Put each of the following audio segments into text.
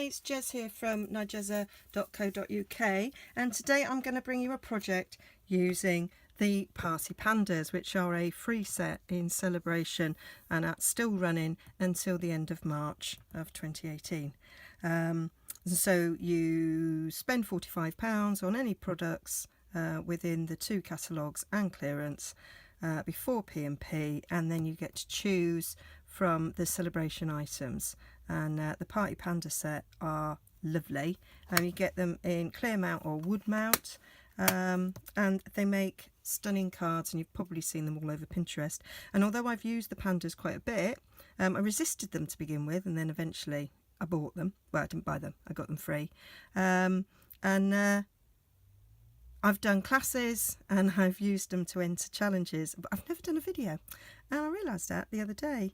it's Jez here from Nigezza.co.uk, and today I'm going to bring you a project using the Party Pandas, which are a free set in celebration and are still running until the end of March of 2018. So you spend £45 on any products within the two catalogues and clearance before P&P, and then you get to choose from the celebration items. And the Party Panda set are lovely. You get them in clear mount or wood mount, and they make stunning cards, and you've probably seen them all over Pinterest. And although I've used the pandas quite a bit, I resisted them to begin with, and then eventually I bought them. Well, I didn't buy them, I got them free. I've done classes and I've used them to enter challenges, but I've never done a video, and I realised that the other day.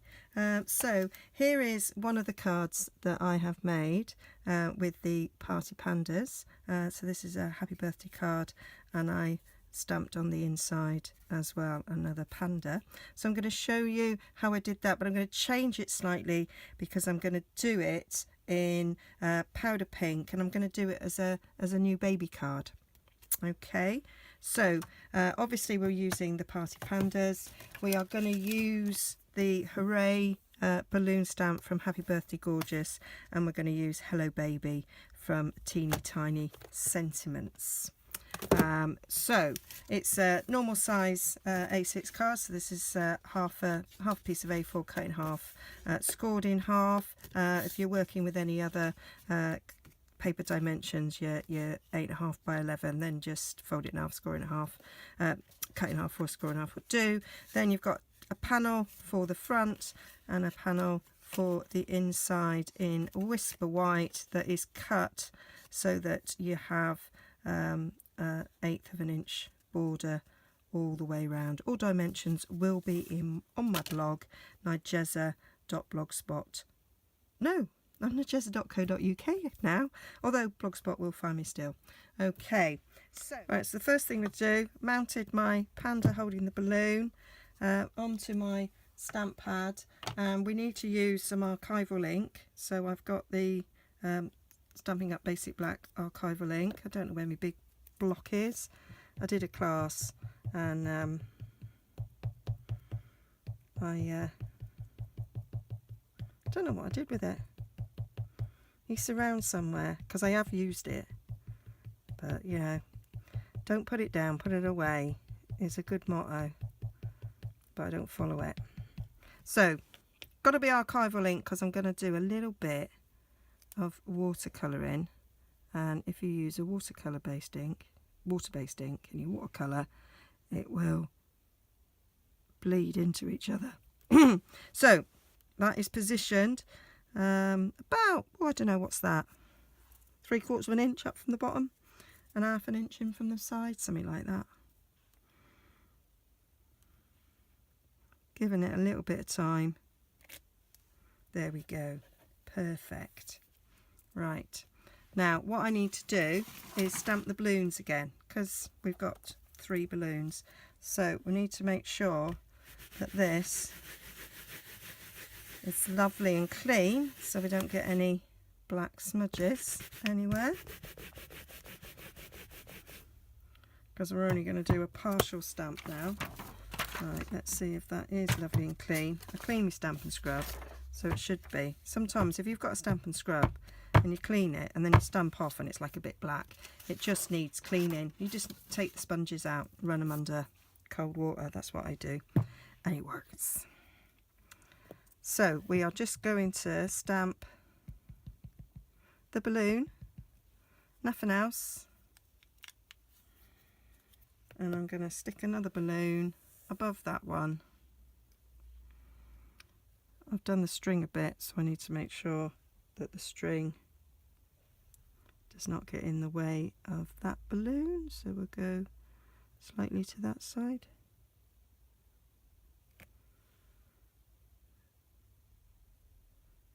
So here is one of the cards that I have made with the Party Pandas. So this is a happy birthday card, and I stamped on the inside as well another panda. So I'm going to show you how I did that, but I'm going to change it slightly because I'm going to do it in powder pink, and I'm going to do it as a new baby card. Okay, so obviously we're using the Party Pandas. We are going to use the Hooray balloon stamp from Happy Birthday Gorgeous, and we're going to use Hello Baby from Teeny Tiny Sentiments. So it's a normal size A6 card, so this is half a piece of A4 cut in half, scored in half. If you're working with any other paper dimensions, your 8.5 by 11, then just fold it in half, score in half, cut in half, or score in half would do. Then you've got a panel for the front and a panel for the inside in Whisper White that is cut so that you have 1/8 of an inch border all the way around. All dimensions will be on my blog, Nigezza.blogspot. No, I'm Nigezza.co.uk now, although Blogspot will find me still. Okay, so the first thing we do, mounted my panda holding the balloon onto my stamp pad, and we need to use some archival ink. So I've got the Stampin' Up Basic Black archival ink. I don't know where my big block is. I did a class, and I don't know what I did with it. It's around somewhere because I have used it, but you know, don't put it down, put it away is a good motto, but I don't follow it. So got to be archival ink because I'm going to do a little bit of watercolouring, and if you use a water based ink and you watercolour, it will bleed into each other. So that is positioned about, I don't know, what's that, 3/4 of an inch up from the bottom and 1/2 an inch in from the side, something like that. Giving it a little bit of time. There we go, perfect. Right, now what I need to do is stamp the balloons again, because we've got 3 balloons, so we need to make sure that this it's lovely and clean, so we don't get any black smudges anywhere, because we're only going to do a partial stamp now. Right, let's see if that is lovely and clean. I clean my Stampin' Scrub, so it should be. Sometimes if you've got a Stampin' Scrub and you clean it and then you stamp off and it's like a bit black, it just needs cleaning. You just take the sponges out, run them under cold water. That's what I do, and it works. So we are just going to stamp the balloon, nothing else, and I'm going to stick another balloon above that one. I've done the string a bit, so I need to make sure that the string does not get in the way of that balloon, so we'll go slightly to that side.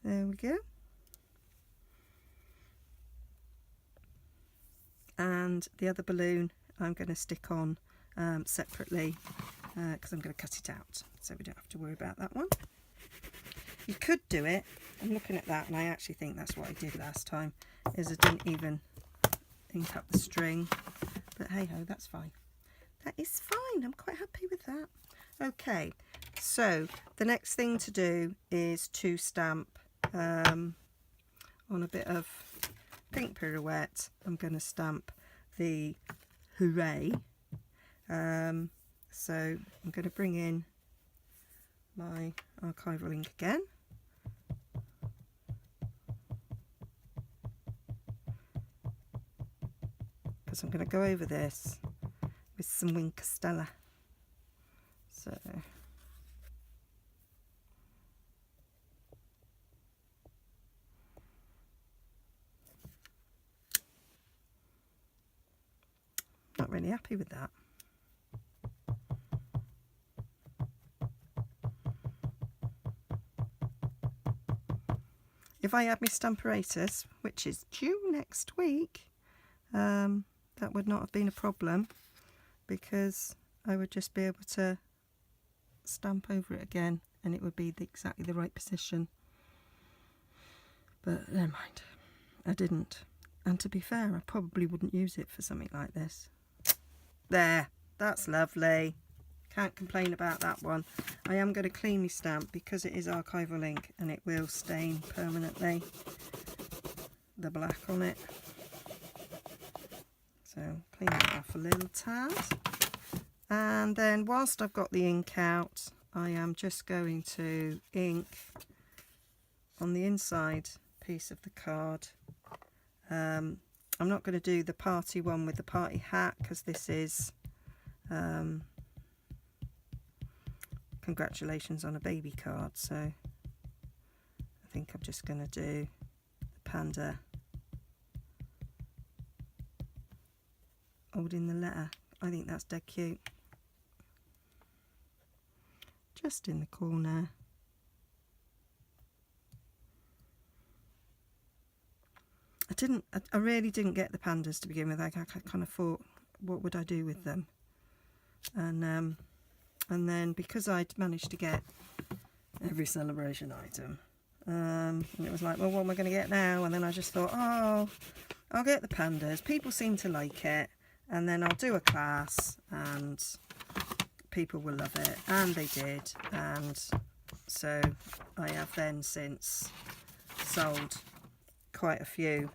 There we go. And the other balloon I'm going to stick on separately because I'm going to cut it out, so we don't have to worry about that one. You could do it. I'm looking at that and I actually think that's what I did last time, is I didn't even ink up the string. But hey ho, that's fine. That is fine. I'm quite happy with that. Okay, so the next thing to do is to stamp on a bit of pink pirouette. I'm going to stamp the hooray. So I'm going to bring in my archival ink again. Because I'm going to go over this with some Wink Castella. So not really happy with that. If I had my Stamparatus, which is due next week, that would not have been a problem, because I would just be able to stamp over it again and it would be exactly the right position. But never mind, I didn't. And to be fair, I probably wouldn't use it for something like this. There, that's lovely. Can't complain about that one. I am going to clean my stamp because it is archival ink and it will stain permanently the black on it. So clean that off a little tad. And then whilst I've got the ink out, I am just going to ink on the inside piece of the card. I'm not going to do the party one with the party hat because this is congratulations on a baby card, so I think I'm just going to do the panda holding the letter. I think that's dead cute. Just in the corner. I really didn't get the pandas to begin with. I kind of thought, what would I do with them? And then because I'd managed to get every celebration item, and it was like, well, what am I going to get now? And then I just thought, oh, I'll get the pandas. People seem to like it. And then I'll do a class and people will love it. And they did. And so I have then since sold quite a few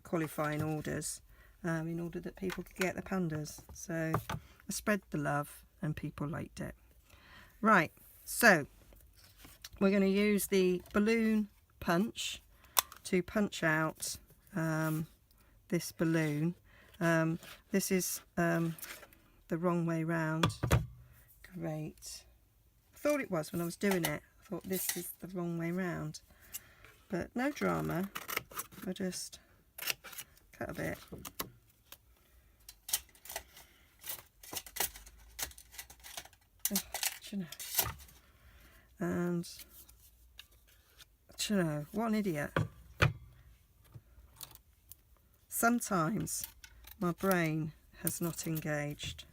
qualifying orders in order that people could get the pandas. So I spread the love and people liked it. Right, so we're going to use the balloon punch to punch out this balloon. This is the wrong way round. Great. I thought it was when I was doing it. I thought this is the wrong way round. But no drama. I just cut a bit. Oh, do you know? And do you know, what an idiot. Sometimes my brain has not engaged.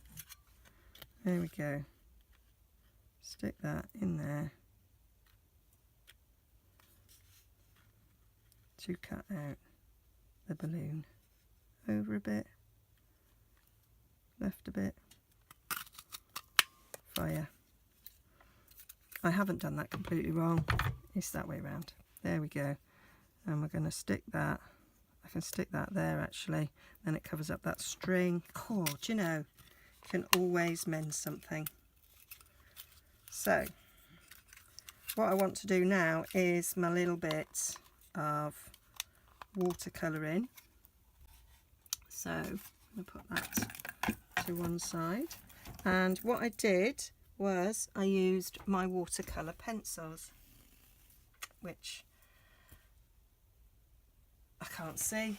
There we go. Stick that in there to cut out the balloon. Over a bit, left a bit, fire. I haven't done that completely wrong. It's that way around. There we go. And we're going to stick that. I can stick that there actually. Then it covers up that string. Oh, do you know, you can always mend something. So, what I want to do now is my little bit of watercolour in. So, I'm going to put that to one side. And what I did was I used my watercolour pencils, which I can't see.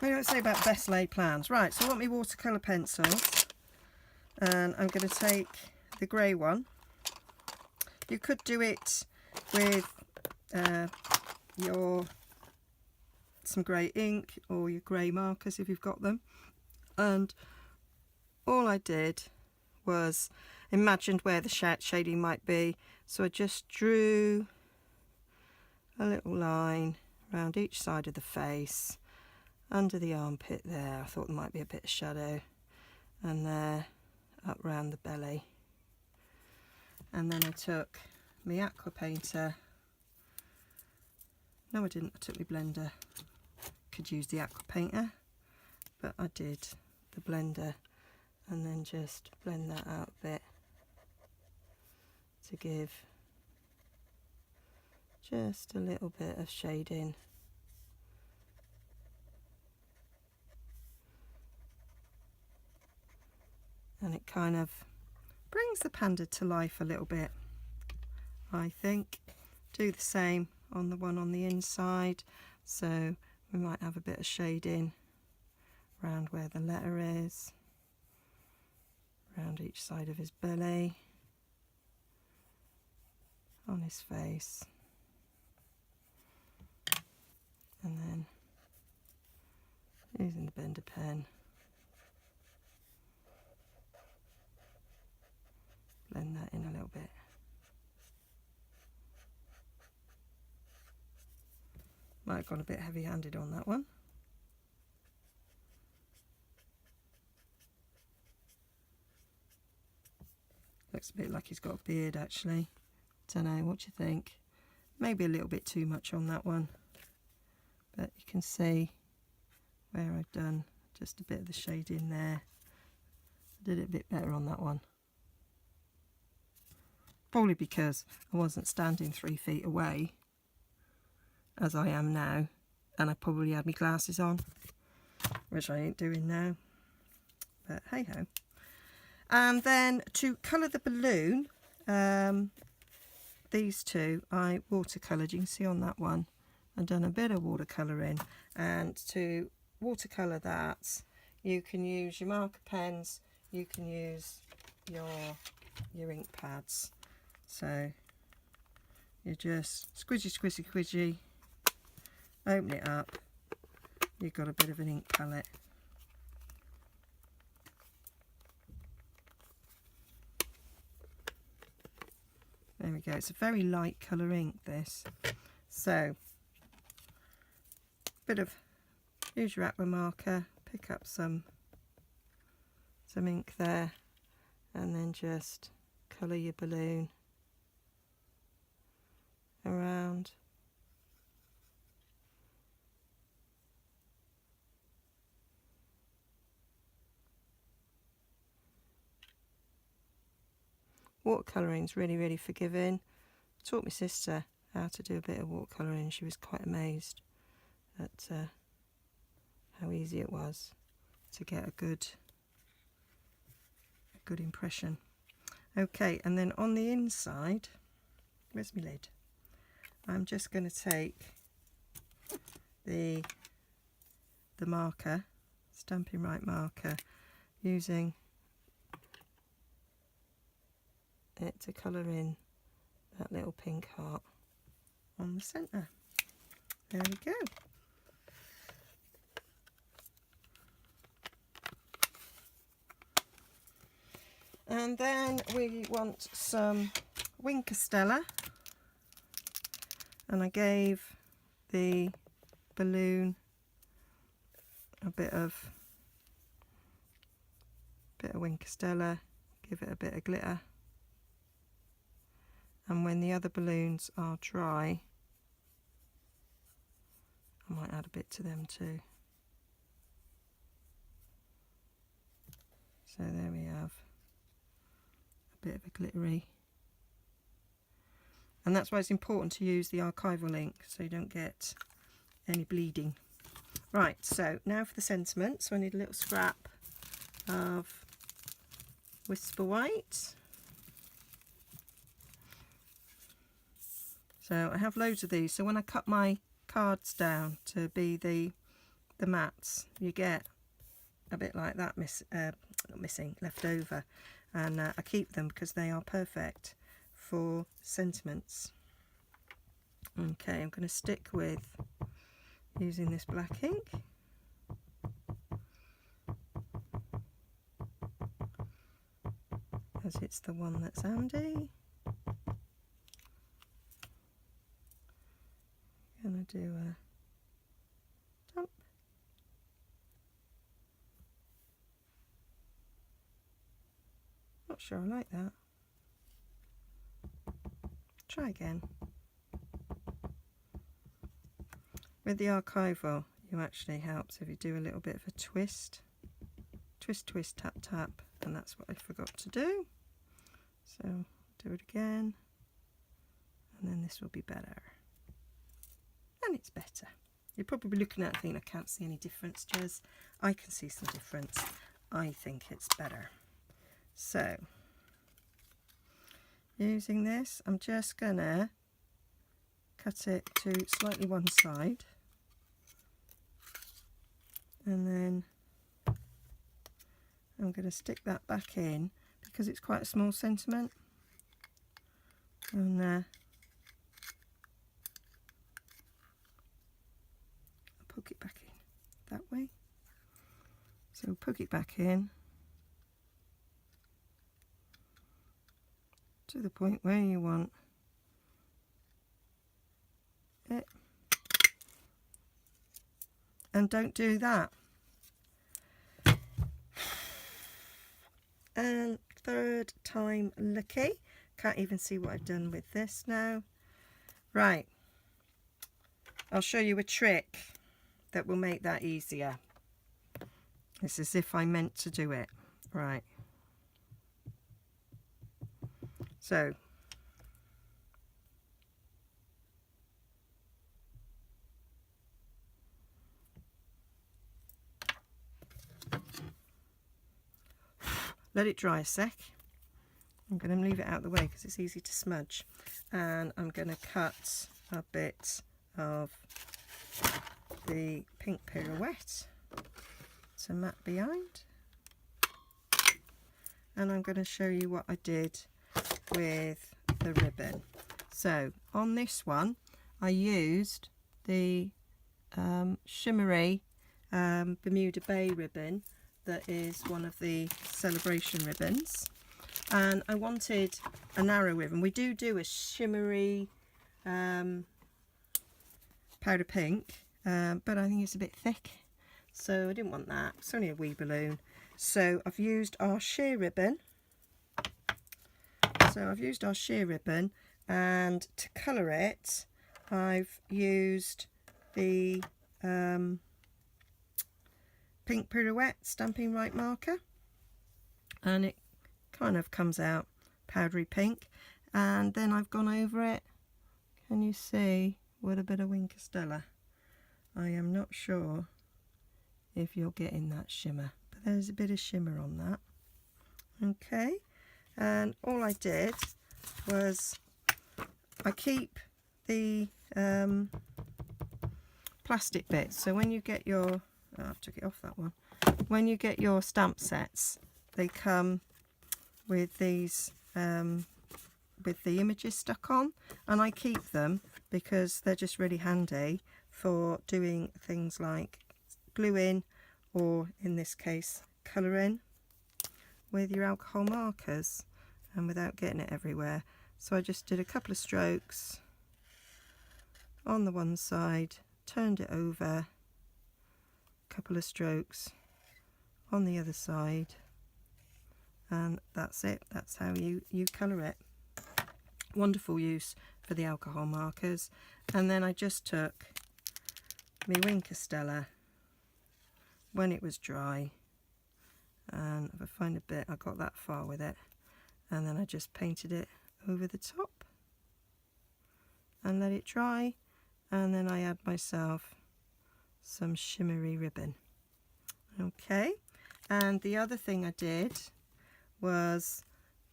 I don't say about best laid plans. Right, so I want my watercolour pencils, and I'm going to take the grey one. You could do it with some grey ink or your grey markers if you've got them. And all I did was imagined where the shading might be. So I just drew a little line around each side of the face, under the armpit there. I thought there might be a bit of shadow, and there, up round the belly. And then I took my aqua painter. No, I didn't. I took my blender. Could use the aqua painter, but I did the blender, and then just blend that out a bit to give just a little bit of shading. And it kind of brings the panda to life a little bit, I think. Do the same on the one on the inside, so we might have a bit of shading around where the letter is, around each side of his belly, on his face, and then using the bender pen, blend that in a little bit. Might have gone a bit heavy-handed on that one. Looks a bit like he's got a beard actually. Don't know, what do you think? Maybe a little bit too much on that one. But you can see where I've done just a bit of the shade in there. I did it a bit better on that one. Probably because I wasn't standing 3 feet away as I am now, and I probably had my glasses on, which I ain't doing now, but hey ho. And then to colour the balloon, these two I watercoloured. You can see on that one I've done a bit of watercolouring, and to watercolour that you can use your marker pens, you can use your ink pads. So you just squidgy, open it up, you've got a bit of an ink palette. There we go, it's a very light colour ink this. So, use your aqua marker, pick up some ink there, and then just colour your balloon around. Watercolouring is really, really forgiving. I taught my sister how to do a bit of watercolouring. She was quite amazed at how easy it was to get a good impression. Okay, and then on the inside, where's my lid? I'm just going to take the marker, Stampin' Right marker, using it to colour in that little pink heart on the centre. There we go. And then we want some wing Castella, and I gave the balloon a bit of wing Castella, give it a bit of glitter. And when the other balloons are dry, I might add a bit to them too. So there we have a bit of a glittery. And that's why it's important to use the archival ink, so you don't get any bleeding. Right, so now for the sentiment. So I need a little scrap of Whisper White. So I have loads of these, so when I cut my cards down to be the mats, you get a bit like that left over, and I keep them because they are perfect for sentiments. Okay, I'm going to stick with using this black ink. As it's the one that's handy. do a dump. Not sure I like that. Try again. With the archival, you actually helps if you do a little bit of a twist. Twist, twist, tap, tap, and that's what I forgot to do. So do it again, and then this will be better. And it's better. You're probably looking at it thinking, I can't see any difference, Jez. I can see some difference. I think it's better. So, using this, I'm just gonna cut it to slightly one side. And then I'm going to stick that back in because it's quite a small sentiment. And I'll poke it back in that way. So poke it back in to the point where you want it. And don't do that. And third time lucky. Can't even see what I've done with this now. Right. I'll show you a trick that will make that easier. It's as if I meant to do it. Right. So, let it dry a sec. I'm going to leave it out of the way because it's easy to smudge. And I'm going to cut a bit of the pink pirouette to mat behind. And I'm going to show you what I did with the ribbon. So on this one, I used the shimmery Bermuda Bay ribbon that is one of the celebration ribbons, and I wanted a narrow ribbon. We do a shimmery powder pink, but I think it's a bit thick, so I didn't want that. It's only a wee balloon, so I've used our sheer ribbon. And to colour it, I've used the pink pirouette Stampin' Right marker, and it kind of comes out powdery pink, and then I've gone over it, can you see, with a bit of Wink Stella. I am not sure if you're getting that shimmer, but there's a bit of shimmer on that. Okay, and all I did was I keep the plastic bits, so when you get your I took it off that one. When you get your stamp sets, they come with these with the images stuck on, and I keep them because they're just really handy for doing things like gluing, or in this case colouring with your alcohol markers and without getting it everywhere. So I just did a couple of strokes on the one side, turned it over, couple of strokes on the other side, and that's it. That's how you colour it. Wonderful use for the alcohol markers. And then I just took my Wink Stella when it was dry, and if I find a bit, I got that far with it, and then I just painted it over the top and let it dry, and then I add myself some shimmery ribbon. Okay, and the other thing I did was,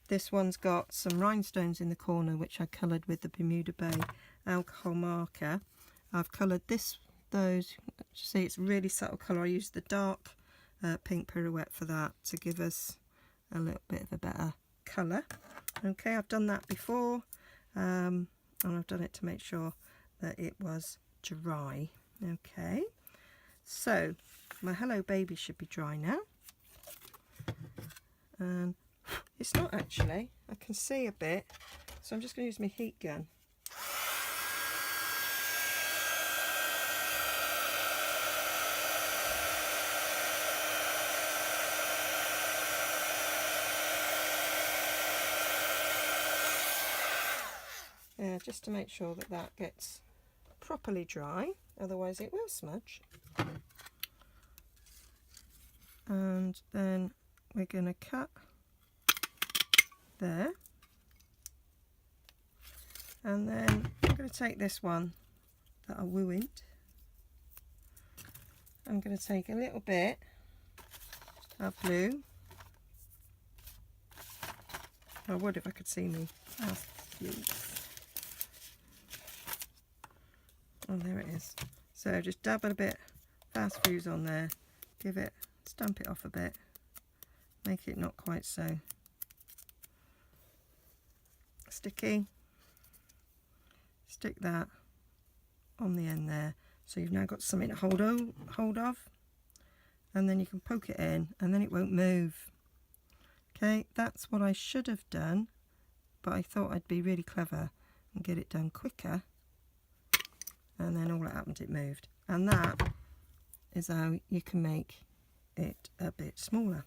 this one's got some rhinestones in the corner which I coloured with the Bermuda Bay alcohol marker. I've coloured those, see it's really subtle colour. I used the dark pink pirouette for that to give us a little bit of a better colour. Okay, I've done that before, and I've done it to make sure that it was dry. Okay, so my Hello Baby should be dry now, and it's not actually, I can see a bit, so I'm just going to use my heat gun. there just to make sure that that gets properly dry, otherwise it will smudge. And then we're going to cut there, and then I'm going to take this one that I ruined. I'm going to take a little bit of blue. I would if I could see me. Oh, there it is. So just dab a bit fast fuse on there, give it, stamp it off a bit, make it not quite so sticky. Stick that on the end there, so you've now got something to hold of, and then you can poke it in and then it won't move. Okay, that's what I should have done, but I thought I'd be really clever and get it done quicker, and then all that happened, it moved. And that is how you can make it a bit smaller,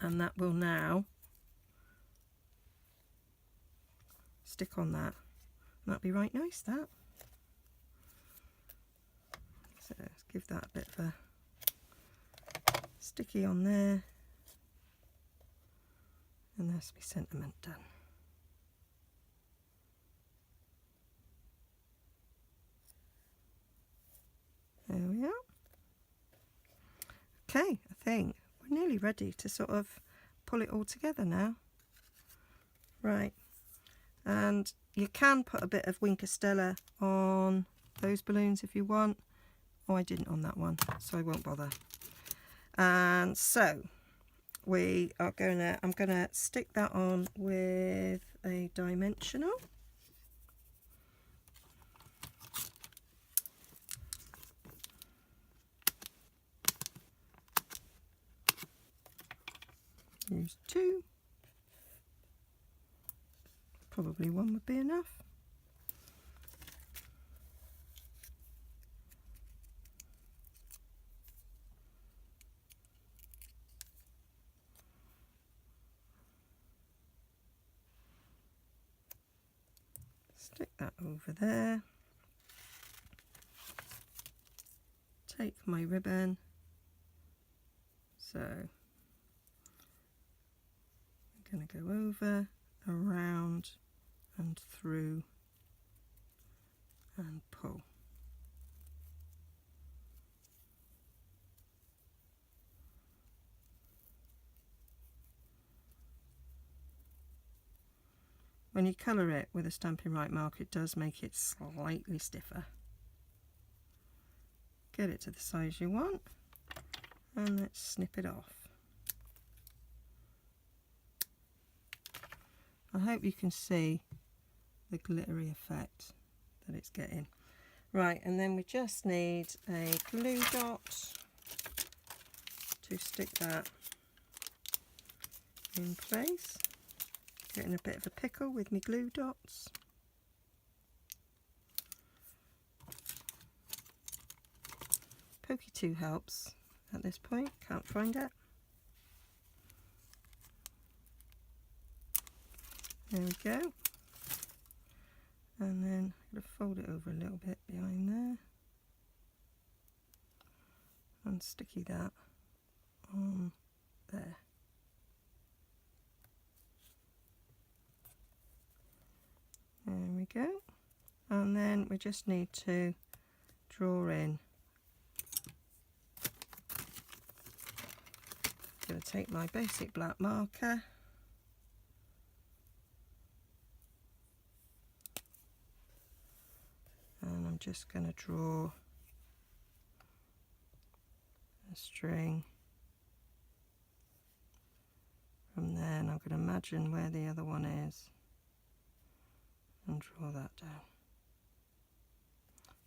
and that will now stick on that. That'll be right nice, that. So let's give that a bit of a sticky on there, and that's my sentiment done. There we are. Okay, I think we're nearly ready to sort of pull it all together now. Right, and you can put a bit of Wink Stella on those balloons if you want. Oh, I didn't on that one, so I won't bother. And so I'm gonna stick that on with a dimensional. Use 2. Probably 1 would be enough. Stick that over there. Take my ribbon. So I'm going to go over, around and through and pull. When you colour it with a Stampin' Right mark, it does make it slightly stiffer. Get it to the size you want, and let's snip it off. I hope you can see the glittery effect that it's getting. Right, and then we just need a glue dot to stick that in place. Getting a bit of a pickle with my glue dots. Pokey 2 helps at this point, can't find it. There we go. And then I'm going to fold it over a little bit behind there and sticky that on there. There we go. And then we just need to draw in. I'm going to take my basic black marker and I'm just going to draw a string from there, and I'm going to imagine where the other one is and draw that down.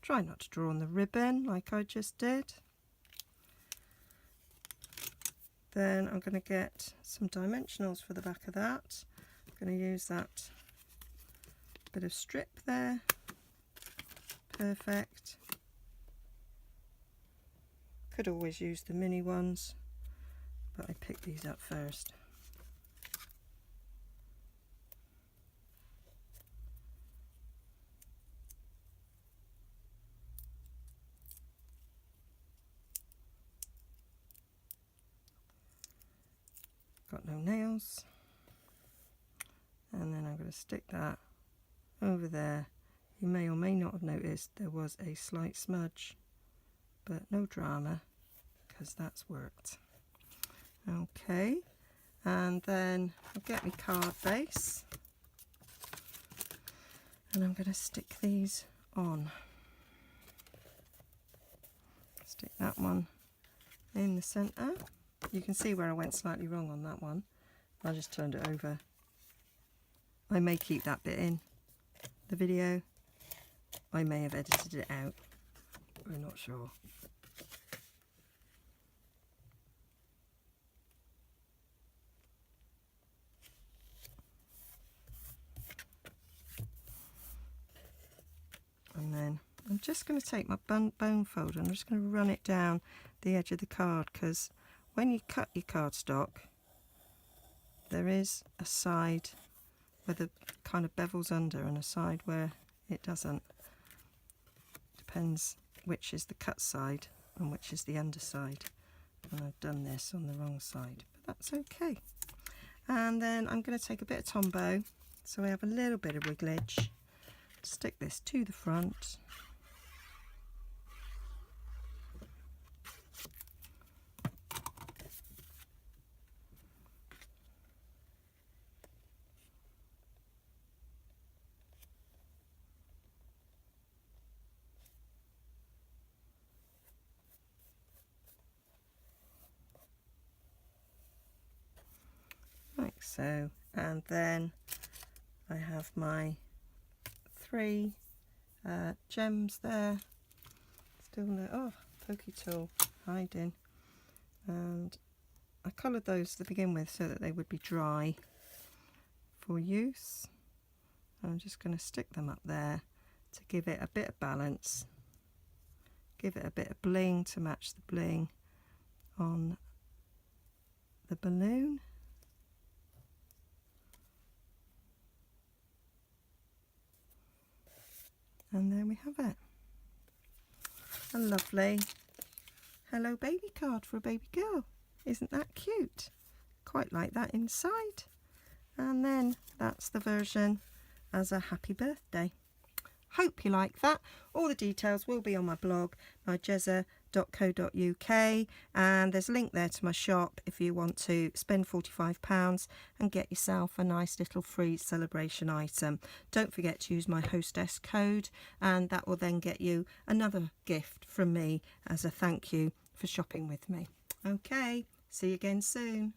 Try not to draw on the ribbon like I just did. Then I'm going to get some dimensionals for the back of that. I'm going to use that bit of strip there. Perfect. Could always use the mini ones, but I picked these up first. no nails. And then I'm going to stick that over there. You may or may not have noticed there was a slight smudge, but no drama because that's worked. Okay, and then I'll get my card base and I'm going to stick these on. Stick that one in the centre. You can see where I went slightly wrong on that one. I just turned it over. I may keep that bit in the video. I may have edited it out. We're not sure. And then I'm just going to take my bone folder and I'm just going to run it down the edge of the card, because when you cut your cardstock, there is a side where the kind of bevels under and a side where it doesn't. Depends which is the cut side and which is the underside. And I've done this on the wrong side, but that's okay. And then I'm going to take a bit of Tombow, so I have a little bit of wigglage. Stick this to the front. Like so, and then I have my 3 gems there. Still no, oh, pokey tool hiding, and I coloured those to begin with so that they would be dry for use. I'm just going to stick them up there to give it a bit of balance, give it a bit of bling to match the bling on the balloon. And there we have it. A lovely hello baby card for a baby girl. Isn't that cute? Quite like that inside. And then that's the version as a happy birthday. Hope you like that. All the details will be on my blog, nigezza.co.uk, and there's a link there to my shop if you want to spend £45 and get yourself a nice little free celebration item. Don't forget to use my hostess code, and that will then get you another gift from me as a thank you for shopping with me. Okay, see you again soon.